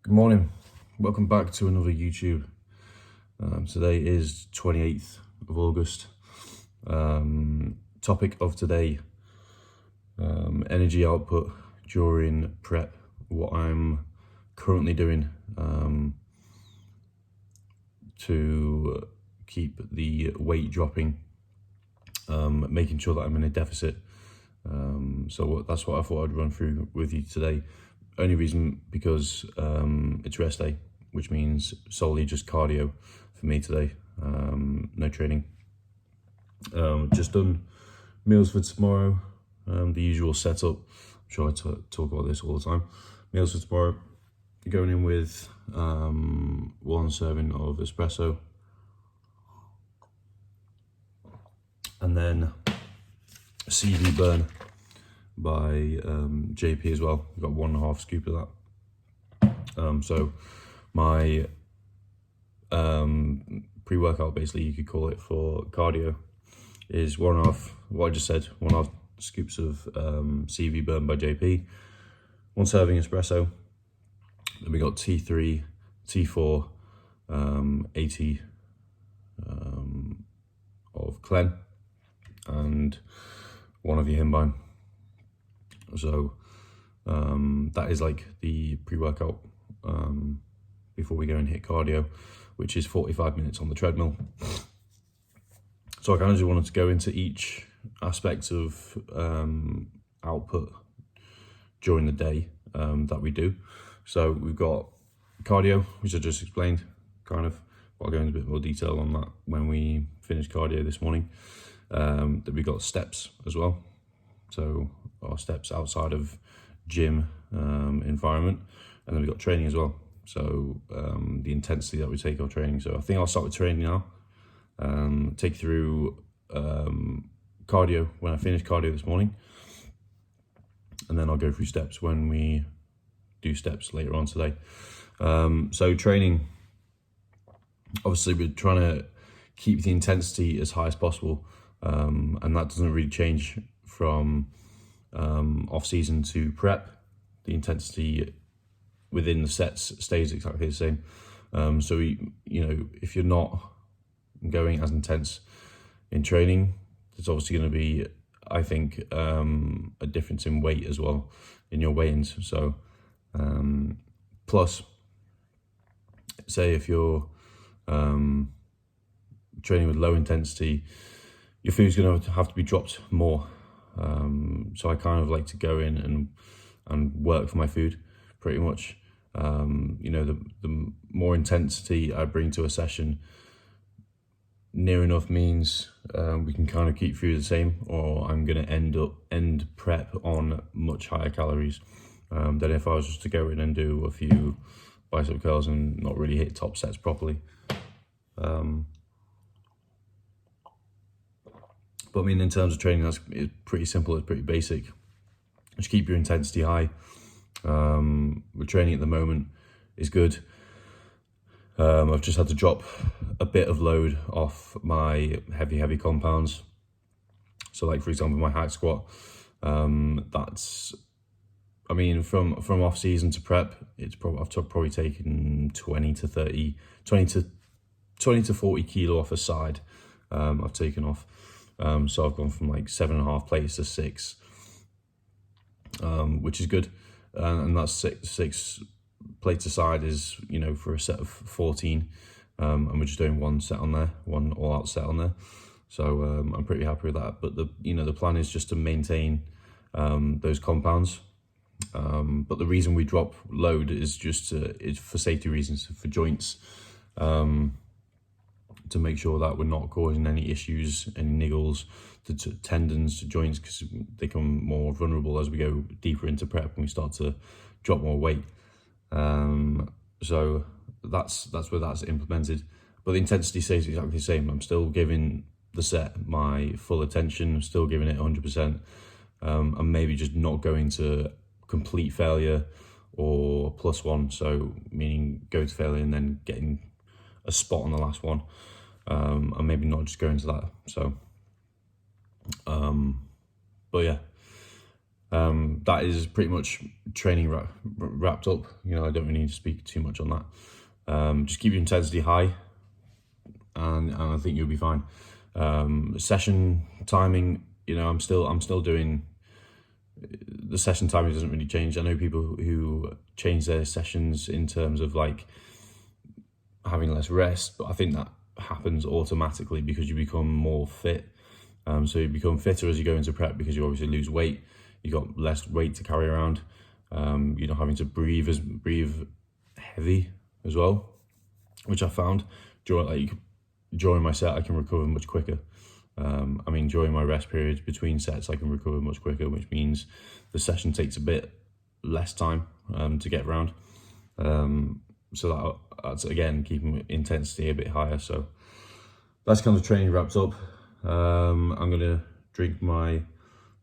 Good morning, welcome back to another YouTube. Today is 28th of August. Topic of today, energy output during prep, what I'm currently doing to keep the weight dropping, making sure that I'm in a deficit. That's what I thought I'd run through with you today. Only reason because it's rest day, which means solely just cardio for me today. No training. Just done meals for tomorrow. The usual setup. I'm sure I talk about this all the time. Meals for tomorrow. Going in with 1 serving of espresso, and then CV burn by JP as well. We've got 1.5 scoop of that. So my pre-workout, basically you could call it, for cardio is 1.5, what I just said, 1.5 scoops of CV burn by JP, 1 serving espresso. Then we got T3, T4, 80 of Clen, and 1 of your Himbine. So that is like the pre-workout before we go and hit cardio, which is 45 minutes on the treadmill. So I kind of just wanted to go into each aspect of output during the day that we do. So we've got cardio, which I just explained, kind of. I'll go into a bit more detail on that when we finish cardio this morning. Then we've got steps as well. So our steps outside of gym environment, and then we've got training as well. So the intensity that we take our training. So I think I'll start with training now. Take you through cardio when I finish cardio this morning, and then I'll go through steps when we do steps later on today. So training, obviously we're trying to keep the intensity as high as possible, and that doesn't really change from off season to prep. The intensity within the sets stays exactly the same. So if you're not going as intense in training, there's obviously going to be, I think, a difference in weight as well, in your weigh-ins. So plus, say if you're training with low intensity, your food's going to have to be dropped more. So I kind of like to go in and work for my food, pretty much. The more intensity I bring to a session, near enough means we can kind of keep food the same, or I'm going to end prep on much higher calories than if I was just to go in and do a few bicep curls and not really hit top sets properly. But I mean, in terms of training, it's pretty simple, it's pretty basic. Just keep your intensity high. We're training at the moment is good. I've just had to drop a bit of load off my heavy compounds. So like, for example, my hack squat, that's, I mean, from off season to prep, I've probably taken 20 to 40 kilo off a side. I've taken off. So I've gone from like 7.5 plates to 6, which is good. And that's six plates aside is, for a set of 14. And we're just doing 1 set on there, 1 all-out set on there. So I'm pretty happy with that. But the plan is just to maintain those compounds. But the reason we drop load is just it's for safety reasons, for joints, to make sure that we're not causing any issues, any niggles to tendons, to joints, because they become more vulnerable as we go deeper into prep and we start to drop more weight. So that's where that's implemented. But the intensity stays exactly the same. I'm still giving the set my full attention. I'm still giving it 100%. I'm maybe just not going to complete failure or +1. So meaning go to failure and then getting a spot on the last one. And maybe not just going to that. So, but yeah, That is pretty much training wrapped up. I don't really need to speak too much on that. Just keep your intensity high, and I think you'll be fine. Session timing, I'm still doing. The session timing doesn't really change. I know people who change their sessions in terms of like having less rest, but I think that happens automatically because you become more fit. So you become fitter as you go into prep because you obviously lose weight. You got less weight to carry around. You're not having to breathe heavy as well, which I found during my set I can recover much quicker. During my rest periods between sets I can recover much quicker, which means the session takes a bit less time to get around. So that's again keeping intensity a bit higher. So that's kind of training wrapped up. I'm gonna drink my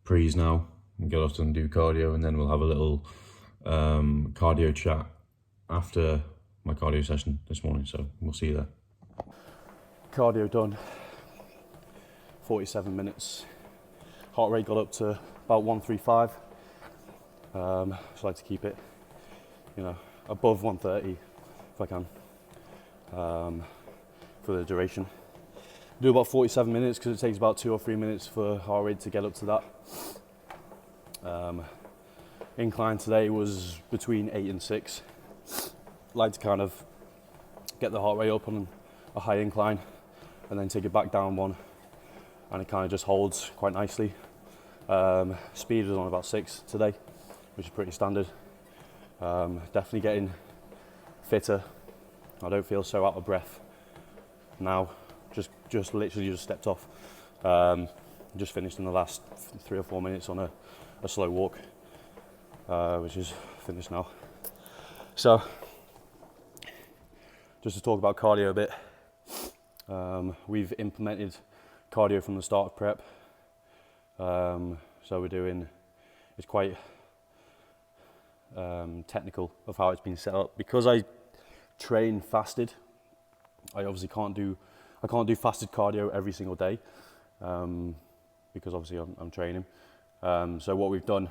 pre's now and get off and do cardio, and then we'll have a little cardio chat after my cardio session this morning. So we'll see you there. Cardio done. 47 minutes. Heart rate got up to about 135. So I like to keep it, above 130 if I can, for the duration. Do about 47 minutes because it takes about 2 or 3 minutes for heart rate to get up to that. Incline today was between 8 and 6. Like to kind of get the heart rate up on a high incline and then take it back down one, and it kind of just holds quite nicely. Speed was on about 6 today, which is pretty standard. Definitely getting fitter. I don't feel so out of breath now. Just literally stepped off. Just finished in the last 3 or 4 minutes on a slow walk, which is finished now. So, just to talk about cardio a bit, we've implemented cardio from the start of prep. So it's quite technical of how it's been set up. Because I train fasted, I obviously can't do fasted cardio every single day, because obviously I'm training. So what we've done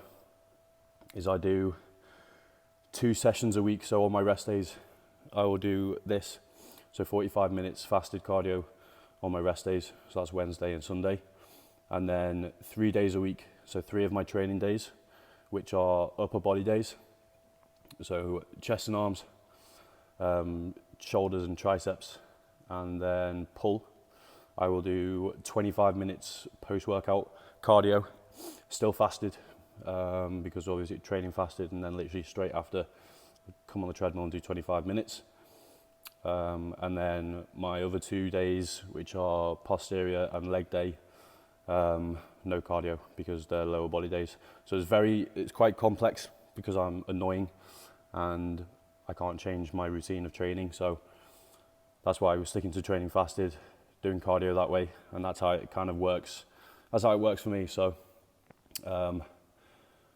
is I do 2 sessions a week. So on my rest days, I will do this. So 45 minutes fasted cardio on my rest days. So that's Wednesday and Sunday. And then 3 days a week. So 3 of my training days, which are upper body days. So chest and arms, shoulders and triceps, and then pull. I will do 25 minutes post-workout cardio, still fasted, because obviously training fasted, and then literally straight after come on the treadmill and do 25 minutes. And then my other 2 days, which are posterior and leg day, no cardio because they're lower body days. So it's quite complex because I'm annoying and I can't change my routine of training. So that's why I was sticking to training fasted, doing cardio that way, and that's how it kind of works. That's how it works for me. So,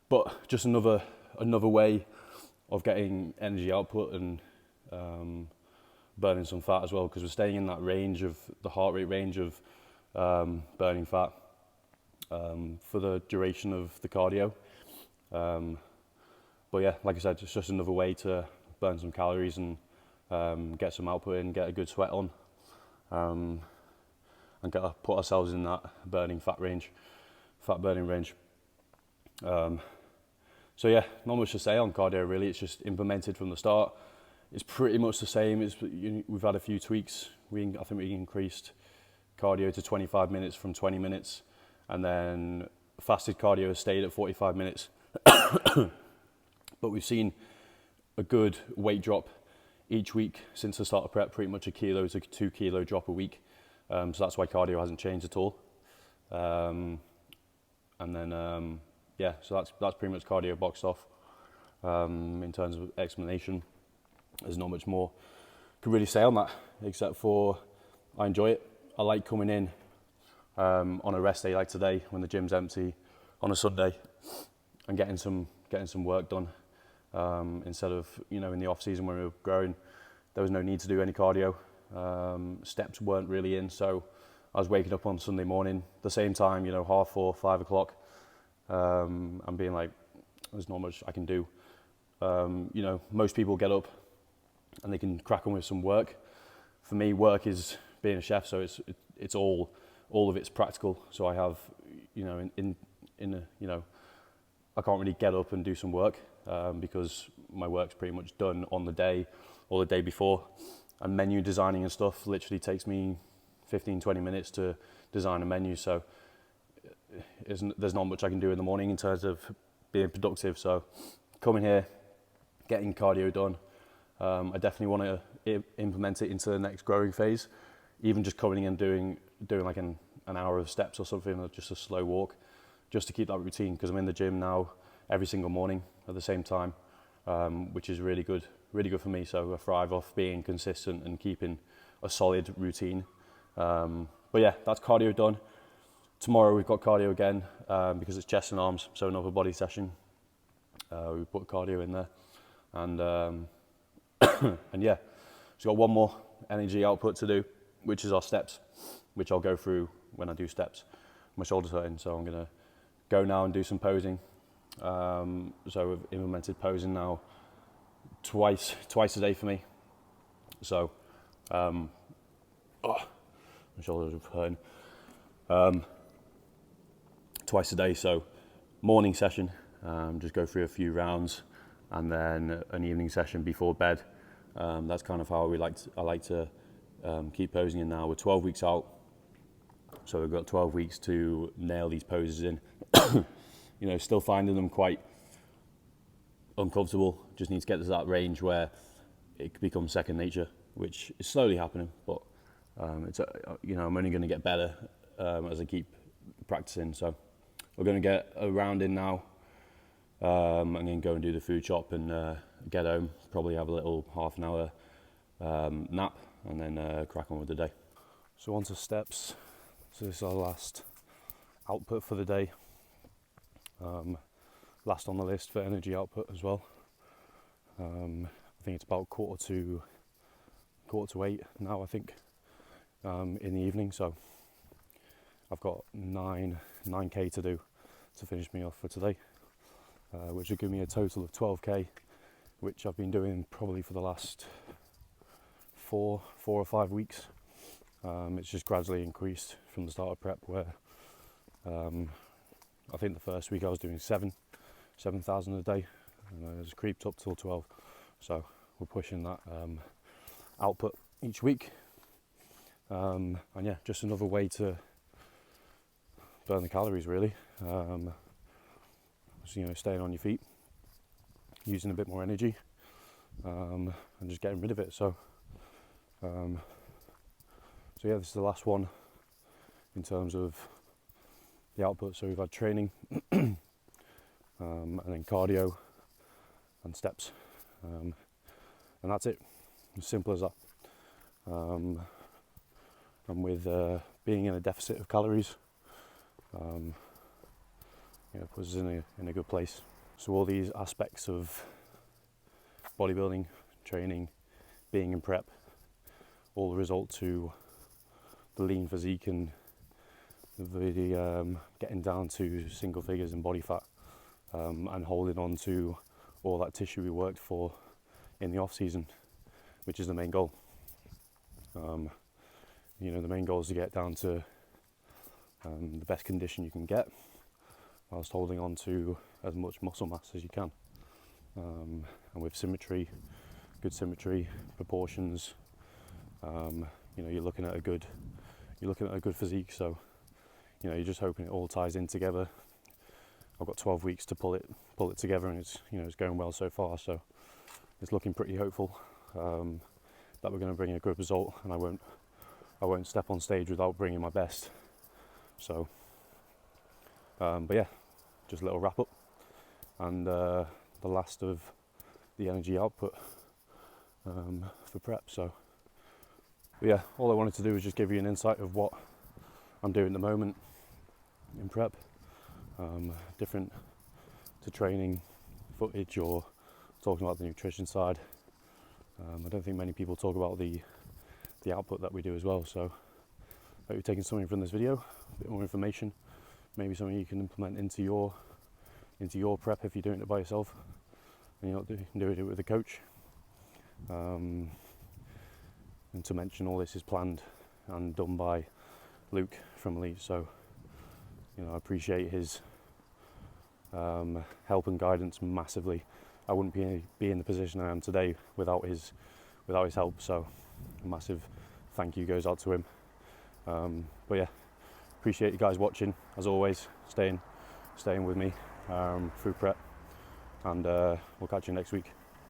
but just another way of getting energy output and burning some fat as well, because we're staying in that range of the heart rate range of burning fat for the duration of the cardio. But yeah, like I said, it's just another way to burn some calories and get some output in, get a good sweat on, and put ourselves in that fat burning range. So yeah, not much to say on cardio really. It's just implemented from the start. It's pretty much the same. We've had a few tweaks. I think we increased cardio to 25 minutes from 20 minutes, and then fasted cardio has stayed at 45 minutes. But we've seen a good weight drop each week since the start of prep, pretty much 1 kilo to 2 kilo drop a week. So that's why cardio hasn't changed at all. And then so that's pretty much cardio boxed off. In terms of explanation, there's not much more I can really say on that, except for I enjoy it. I like coming in on a rest day like today when the gym's empty on a Sunday and getting some work done. Instead of, in the off season when we were growing, there was no need to do any cardio. Steps weren't really in, so I was waking up on Sunday morning, the same time, 4:30, 5 o'clock, and being like, there's not much I can do. You know, most people get up and they can crack on with some work. For me, work is being a chef, so it's all of it's practical. So I have, you know, you know, I can't really get up and do some work because my work's pretty much done on the day or the day before. And menu designing and stuff literally takes me 15-20 minutes to design a menu. So there's not much I can do in the morning in terms of being productive. So coming here, getting cardio done. I definitely want to implement it into the next growing phase. Even just coming in and doing like an hour of steps or something, or just a slow walk, just to keep that routine, because I'm in the gym now every single morning at the same time, which is really good for me. So I thrive off being consistent and keeping a solid routine. But yeah, that's cardio done. Tomorrow we've got cardio again because it's chest and arms, so another body session. We put cardio in there, and and yeah, just got one more energy output to do, which is our steps, which I'll go through when I do steps. My shoulder's hurting, so I'm gonna go now and do some posing. So we've implemented posing now twice a day for me. So my shoulders are hurting. Twice a day, so morning session, just go through a few rounds, and then an evening session before bed. That's kind of how I like to keep posing in now. We're 12 weeks out, so we've got 12 weeks to nail these poses in. You know, still finding them quite uncomfortable. Just need to get to that range where it becomes second nature, which is slowly happening. But it's you know, I'm only going to get better as I keep practicing. So we're going to get a round in now, and then go and do the food shop and get home. Probably have a little half an hour nap, and then crack on with the day. So on to steps. So this is our last output for the day. Last on the list for energy output as well. I think it's about quarter to 8 now, I think, in the evening. So I've got 9k to do to finish me off for today, which will give me a total of 12k, which I've been doing probably for the last four or 5 weeks. It's just gradually increased from the start of prep, where I think the first week I was doing 7,000 a day, and it's creeped up till 12. So we're pushing that output each week, and yeah, just another way to burn the calories, really. So, you know, staying on your feet, using a bit more energy, and just getting rid of it. So yeah, this is the last one in terms of the output. So we've had training, and then cardio and steps, and that's it. As simple as that. And with being in a deficit of calories, you know, puts us in a good place. So all these aspects of bodybuilding, training, being in prep, all result to the lean physique and the getting down to single figures in body fat, and holding on to all that tissue we worked for in the off season, which is the main goal. You know, the main goal is to get down to the best condition you can get, whilst holding on to as much muscle mass as you can, and with symmetry, good symmetry, proportions. You know, you're looking at a good physique. So, you know, you're just hoping it all ties in together. I've got 12 weeks to pull it together, and it's, you know, it's going well so far. So it's looking pretty hopeful that we're going to bring a good result, and I won't step on stage without bringing my best. So, but yeah, just a little wrap up, and the last of the energy output for prep. So, but yeah, all I wanted to do was just give you an insight of what I'm doing at the moment in prep, different to training footage or talking about the nutrition side. I don't think many people talk about the output that we do as well. So I hope you've taken something from this video, a bit more information, maybe something you can implement into your into your prep if you're doing it by yourself and you're not doing it with a coach. And to mention, all this is planned and done by Luke from Elite, so I appreciate his help and guidance massively. I wouldn't be in the position I am today without his help, so a massive thank you goes out to him. But yeah, appreciate you guys watching as always, staying with me through prep, and we'll catch you next week.